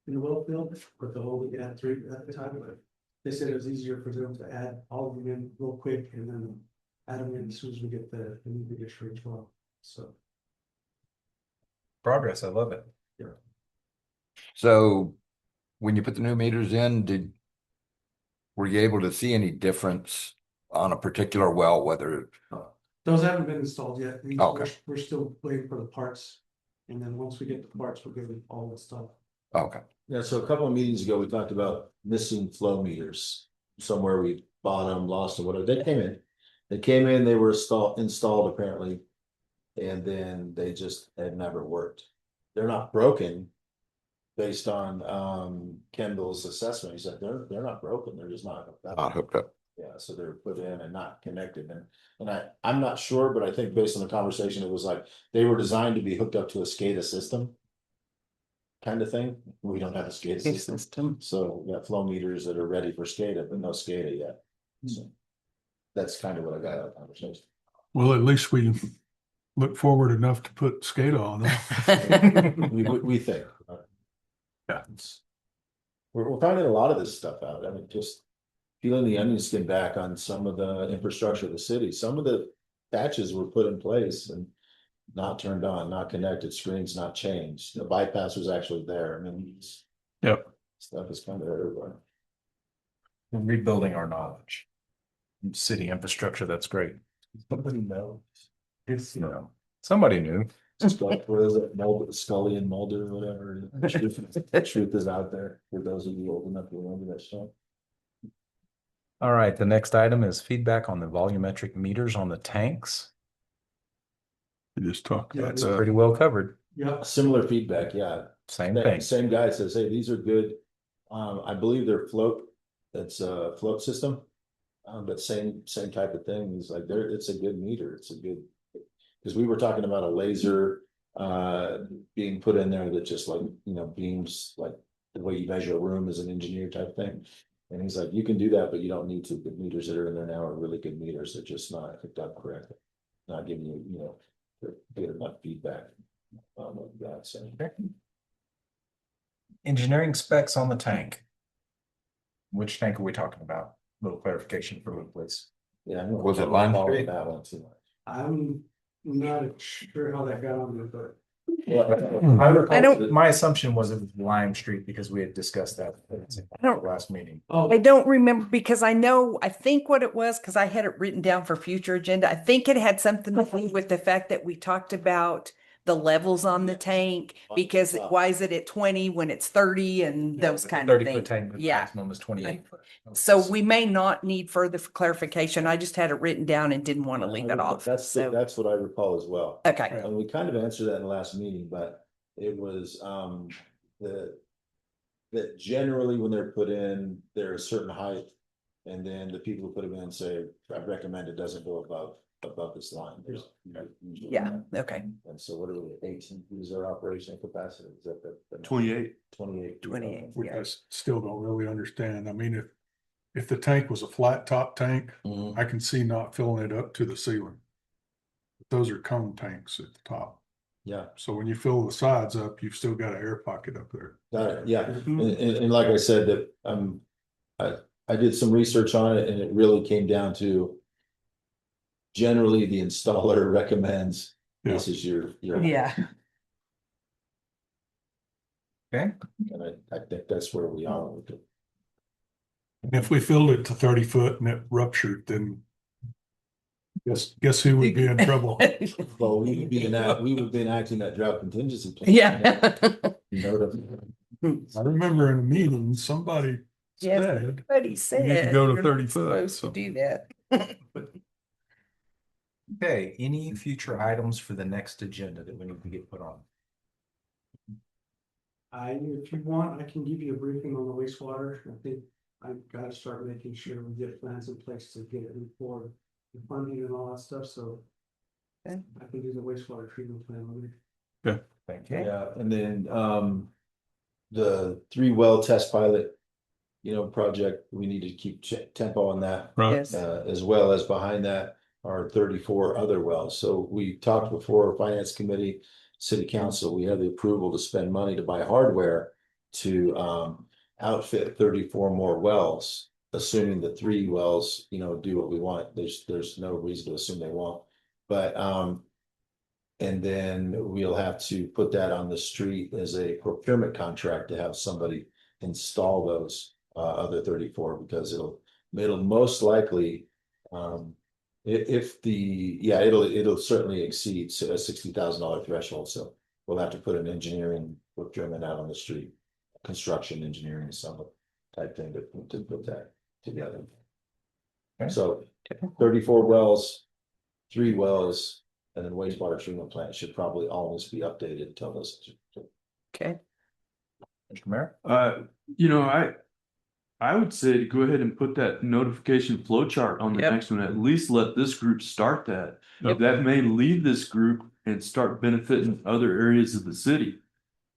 in the well field, but they'll only add 3 at the time, but they said it was easier for them to add all of them in real quick and then add them in as soon as we get the new meters for each well, so. progress. I love it. So when you put the new meters in, were you able to see any difference on a particular well, whether, Those haven't been installed yet. Okay. We're still waiting for the parts. And then once we get the parts, we'll get it all installed. okay, Yeah, so a couple of meetings ago, we talked about missing flow meters. Somewhere we bought them, lost them, whatever. They came in, they were installed apparently. And then they just had never worked. They're not broken. Based on Kendall's assessment, he said they're not broken, they're just not hooked up. not hooked up? Yeah, so they're put in and not connected, and I'm not sure, but I think based on the conversation, it was like they were designed to be hooked up to a SCADA system. Kind of thing, we don't have a SCADA system, system. so we got flow meters that are ready for SCADA, but no SCADA yet. So that's kind of what I got out of the conversation. Well, at least we look forward enough to put SCADA on them. We think. Yeah. We're finding a lot of this stuff out. I mean, just peeling the onion skin back on some of the infrastructure of the city. Some of the patches were put in place and not turned on, not connected, screens not changed. The bypass was actually there. I mean, Yep. stuff is kind of everywhere. We're rebuilding our knowledge. City infrastructure, that's great. Somebody knows. It's, Somebody knew. what is it, Mulder, Scully and Mulder, whatever. Truth is out there for those of you old enough to remember that stuff. All right, the next item is feedback on the volumetric meters on the tanks. We just talked about That's that. pretty well covered. Yeah, Similar feedback, yeah. Same That thing. Same guy says, hey, these are good. I believe they're float, that's a float system. But same type of thing. He's like, it's a good meter. It's a good. Because we were talking about a laser being put in there that just like, beams like the way you measure a room as an engineer type thing. And he's like, you can do that, but you don't need to. The meters that are in there now are really good meters. They're just not hooked up correctly. Not giving you, get enough feedback. Like that, so. Engineering specs on the tank. Which tank are we talking about? Little clarification for Luke, please. Yeah. Was it Lime Street? That one too much. I'm not sure how that got on there, but I recall, I don't- my assumption was it was Lime Street because we had discussed that at the don't- last meeting. I don't remember because I think what it was, because I had it written down for future agenda. I think it had something to do with the fact that we talked about the levels on the tank, because why is it at 20 when it's 30 and those kind of 30-foot things. tank, the Yeah. maximum was 28 foot. So we may not need further clarification. I just had it written down and didn't want to leave it off. So, That's what I recall as well. okay. And we kind of answered that in the last meeting, but it was, that generally when they're put in, they're a certain height. And then the people who put them in say, I recommend it doesn't go above this line. There's usually Yeah, that. okay. And so what are we, 18 is our operational capacity? Is that the? 28. 28. 28. Which Yeah. I still don't really understand. I mean, if the tank was a flat top tank, Mhm. I can see not filling it up to the ceiling. But those are cone tanks at the top. Yeah, So when you fill the sides up, you've still got an air pocket up there. got it. Yeah. Mm-hmm. And like I said, that, I did some research on it and it really came down to generally the installer recommends this is your. Yeah. Okay, And I think that's where we are with it. And if we filled it to 30 foot and it ruptured, then guess who would be in trouble? Well, we would be enacting that drought contingency plan. Yeah. You know, the- I remember in a meeting, somebody Yes. said, But he said. need to go to you're not 30 foot, supposed so. to do that. okay, any future items for the next agenda that we need to get put on? If you want, I can give you a briefing on the wastewater. I think I've got to start making sure we get plans in place to get it for the funding and all that stuff, so. Okay. I can do the wastewater treatment plan on it. Thank you. Yeah, and then, the 3-well test pilot, project, we need to keep tempo on that. right, Yes. As well as behind that are 34 other wells. So we talked before, finance committee, city council, we have the approval to spend money to buy hardware to outfit 34 more wells, assuming the 3 wells, do what we want. There's no reason to assume they won't. But and then we'll have to put that on the street as a procurement contract to have somebody install those other 34, because it'll most likely it'll certainly exceed a $60,000 threshold. So we'll have to put an engineering procurement out on the street, construction engineering some type thing to put that together. Okay. So 34 wells, 3 wells, and then wastewater treatment plant should probably always be updated until this. Okay. Mr. Mayor? I would say to go ahead and put that notification flow chart on the Yep. next one, at least let this group start that. Yep. That may leave this group and start benefiting other areas of the city.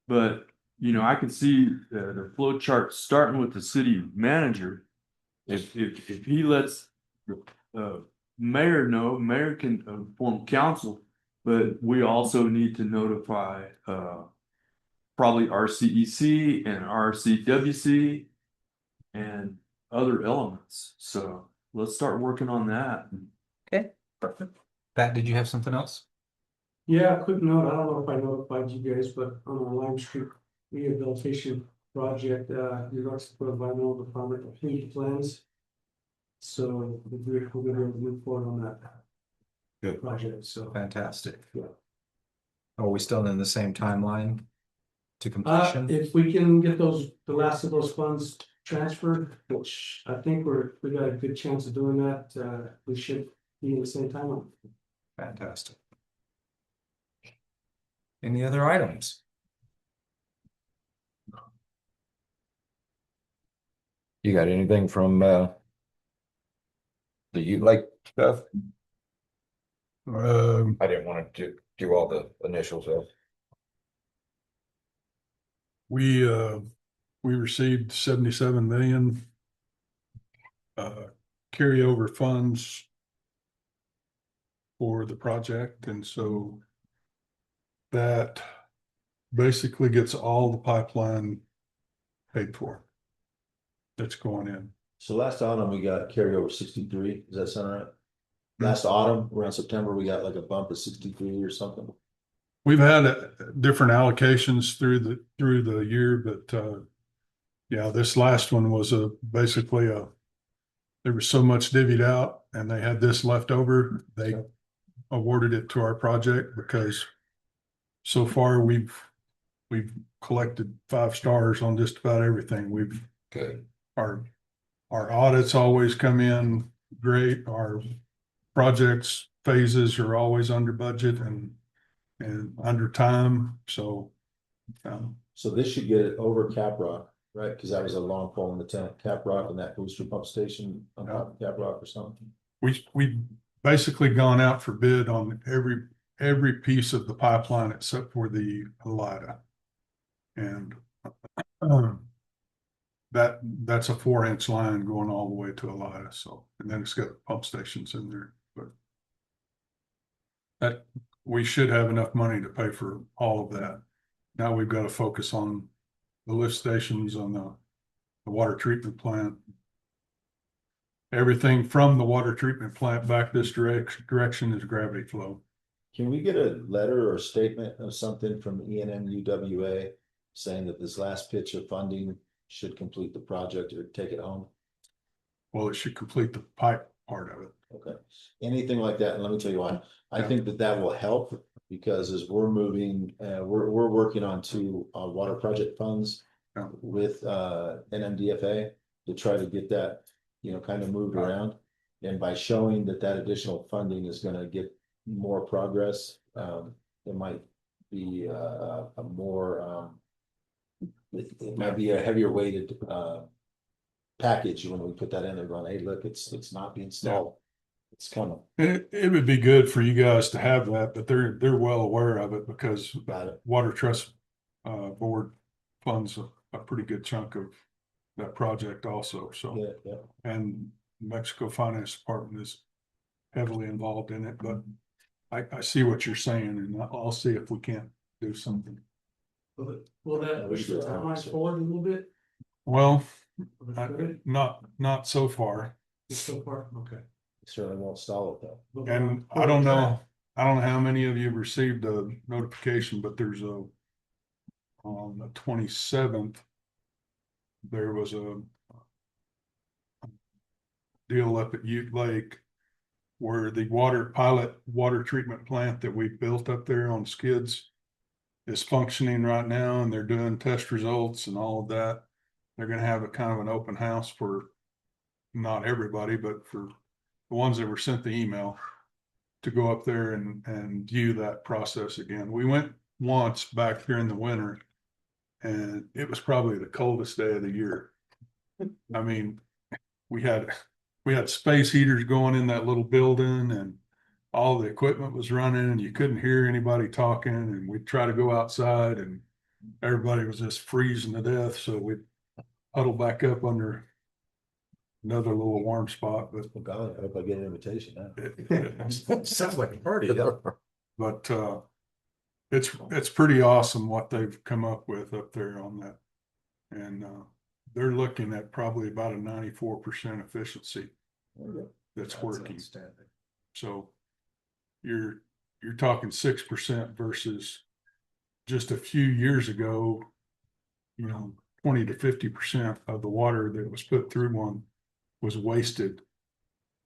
But, I can see the flow chart starting with the city manager. If he lets the mayor know, mayor can form council, but we also need to notify probably RCEC and RCWC and other elements. So let's start working on that. Perfect. Pat, did you have something else? Yeah, quick note, I don't know if I notified you guys, but on our Lime Street rehabilitation project, New York State Environmental Department approved plans. So we're gonna be able to move forward on that. Good. Project, so. Fantastic. Yeah. Are we still in the same timeline to completion? If we can get the last of those funds transferred, which I think we got a good chance of doing that, we should be in the same timeline. Fantastic. Any other items? You got anything from the you'd like stuff? I didn't want to do all the initials of. we received 77 million carryover funds for the project, and so that basically gets all the pipeline paid for that's going in. So last autumn, we got carryover 63, does that sound right? Last autumn, around September, we got like a bump of 63 or something. we've had different allocations through the year, but yeah, this last one was basically there was so much divvied out and they had this left over. They awarded it to our project because so far we've collected 5 stars on just about everything. Good. Our audits always come in great. Our projects phases are always under budget and under time. So So this should get it over Cap Rock, right? Because that was a long pole in the tent, Cap Rock and that booster pump station on top of Cap Rock or something. we basically gone out for bid on every piece of the pipeline except for the Elida. And that's a 4-inch line going all the way to Elida. So, and then it's got pump stations in there, but that we should have enough money to pay for all of that. Now we've got to focus on the lift stations, on the water treatment plant. Everything from the water treatment plant back this direction is gravity flow. Can we get a letter or statement of something from ENMUWA saying that this last pitch of funding should complete the project or take it home? Well, it should complete the pipe part of it. Okay, anything like that, and let me tell you why. I think that will help because as we're moving, we're working on 2 water project funds Yeah. with NMDFA to try to get that, kind of moved around. And by showing that additional funding is gonna get more progress, it might be a more, it might be a heavier weighted package when we put that in there going, hey, look, it's not being stalled. It's coming. And it would be good for you guys to have that, but they're well aware of it because Got it. Water Trust Board funds a pretty good chunk of that project also. So, Yeah, yeah. and Mexico Finance Department is heavily involved in it, but I see what you're saying and I'll see if we can't do something. Will that push the timeline forward a little bit? Well, Good. not so far. So far, okay. Certainly won't stall it though. And I don't know how many of you have received a notification, but there's on the 27th, there was a deal up at Ute Lake where the pilot water treatment plant that we built up there on skids is functioning right now, and they're doing test results and all of that. They're going to have a kind of an open house for not everybody, but for the ones that were sent the email to go up there and view that process again. We went once back during the winter and it was probably the coldest day of the year. I mean, we had space heaters going in that little building and all the equipment was running and you couldn't hear anybody talking, and we'd try to go outside and everybody was just freezing to death. So we'd huddle back up under another little warm spot, but Well, golly, I hope I get an invitation now. Sounds like a party. but it's pretty awesome what they've come up with up there on that. And they're looking at probably about a 94% efficiency that's working. So you're talking 6% versus just a few years ago, 20 to 50% of the water that was put through one was wasted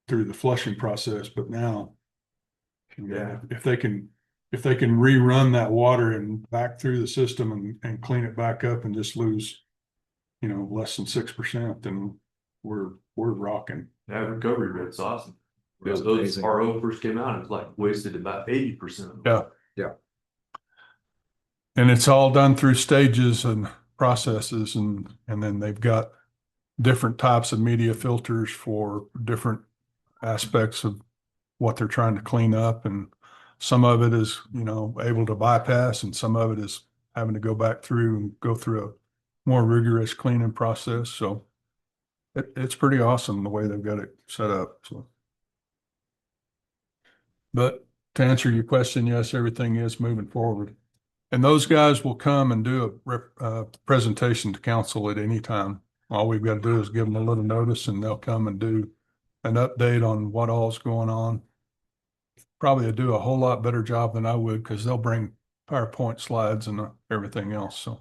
through the flushing process. But now, if they can rerun that water and back through the system and clean it back up and just lose, less than 6%, then we're rocking. That recovery rate's awesome. It's Those amazing. RO first came out, it's like wasted about 80%. Yeah. And it's all done through stages and processes, and then they've got different types of media filters for different aspects of what they're trying to clean up. And some of it is, able to bypass, and some of it is having to go back through and go through a more rigorous cleaning process. So it's pretty awesome the way they've got it set up. So, but to answer your question, yes, everything is moving forward. And those guys will come and do a presentation to council at any time. All we've got to do is give them a little notice and they'll come and do an update on what all's going on. Probably do a whole lot better job than I would, because they'll bring PowerPoint slides and everything else, so.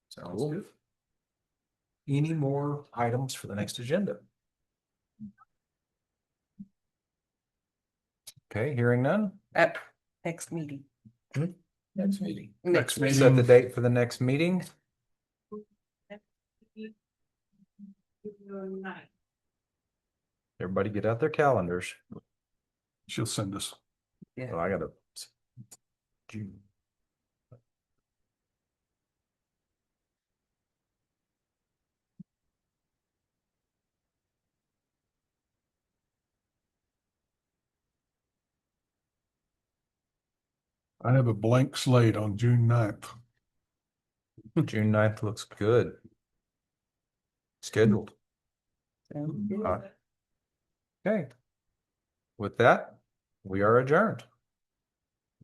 Sounds good. Any more items for the next agenda? Okay, hearing none. At next meeting. Next meeting. Next meeting. Set the date for the next meeting. Everybody get out their calendars. She'll send us. Yeah. Oh, I gotta. June. I have a blank slate on June 9th. June 9th looks good. Scheduled. Sounds good. All right. Okay. With that, we are adjourned.